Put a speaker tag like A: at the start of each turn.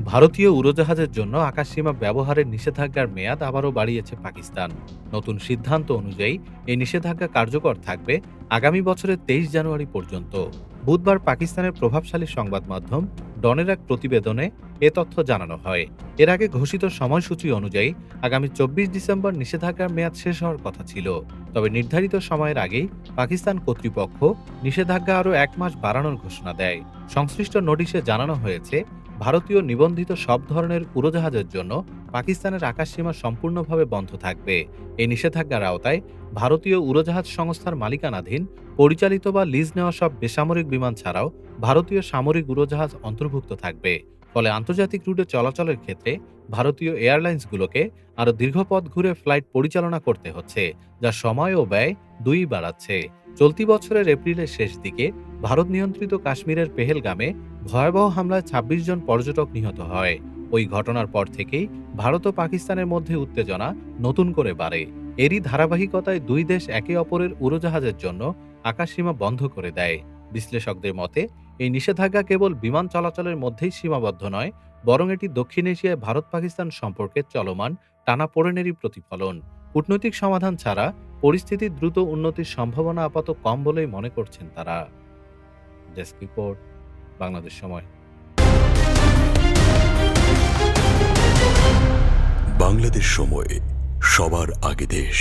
A: ভারতীয় উড়োজাহাজের জন্য আকাশসীমা ব্যবহারের নিষেধাজ্ঞার মেয়াদ আবারও বাড়িয়েছে পাকিস্তান। নতুন সিদ্ধান্ত অনুযায়ী এই নিষেধাজ্ঞা কার্যকর থাকবে আগামী বছরের 23 জানুয়ারি পর্যন্ত। বুধবার পাকিস্তানের প্রভাবশালী সংবাদ মাধ্যম ডনের এক প্রতিবেদনে এ তথ্য জানানো হয়। এর আগে ঘোষিত সময়সূচি অনুযায়ী আগামী 24 ডিসেম্বর নিষেধাজ্ঞার মেয়াদ শেষ হওয়ার কথা ছিল। তবে নির্ধারিত সময়ের আগেই পাকিস্তান কর্তৃপক্ষ নিষেধাজ্ঞা আরও 1 মাস বাড়ানোর ঘোষণা দেয়। সংশ্লিষ্ট নোটিশে জানানো হয়েছে, ভারতীয় নিবন্ধিত সব ধরনের উড়োজাহাজের জন্য পাকিস্তানের আকাশসীমা সম্পূর্ণভাবে বন্ধ থাকবে। এই নিষেধাজ্ঞার আওতায় ভারতীয় উড়োজাহাজ সংস্থার মালিকানাধীন, পরিচালিত বা লিজ নেওয়া সব বেসামরিক বিমান ছাড়াও ভারতীয় সামরিক উড়োজাহাজ অন্তর্ভুক্ত থাকবে। ফলে আন্তর্জাতিক রুটে চলাচলের ক্ষেত্রে ভারতীয় এয়ারলাইন্সগুলোকে আরও দীর্ঘ পথ ঘুরে ফ্লাইট পরিচালনা করতে হচ্ছে, যা সময় ও ব্যয় দুই বাড়াচ্ছে। চলতি বছরের এপ্রিলের শেষ দিকে ভারত নিয়ন্ত্রিত কাশ্মীরের পেহেলগামে ভয়াবহ হামলায় ২৬ জন পর্যটক নিহত হয়। ওই ঘটনার পর থেকেই ভারত ও পাকিস্তানের মধ্যে উত্তেজনা নতুন করে বাড়ে। এরই ধারাবাহিকতায় দুই দেশ একে অপরের উড়োজাহাজের জন্য আকাশসীমা বন্ধ করে দেয়। বিশ্লেষকদের মতে, এই নিষেধাজ্ঞা কেবল বিমান চলাচলের মধ্যেই সীমাবদ্ধ নয়, বরং এটি দক্ষিণ এশিয়ায় ভারত পাকিস্তান সম্পর্কের চলমান টানাপোড়েনেরই প্রতিফলন। কূটনৈতিক সমাধান ছাড়া পরিস্থিতির দ্রুত উন্নতির সম্ভাবনা আপাতত কম বলেই মনে করছেন তারা। ডেস্ক রিপোর্ট, বাংলাদেশ সময়।
B: বাংলাদেশ সময়, সবার আগে দেশ।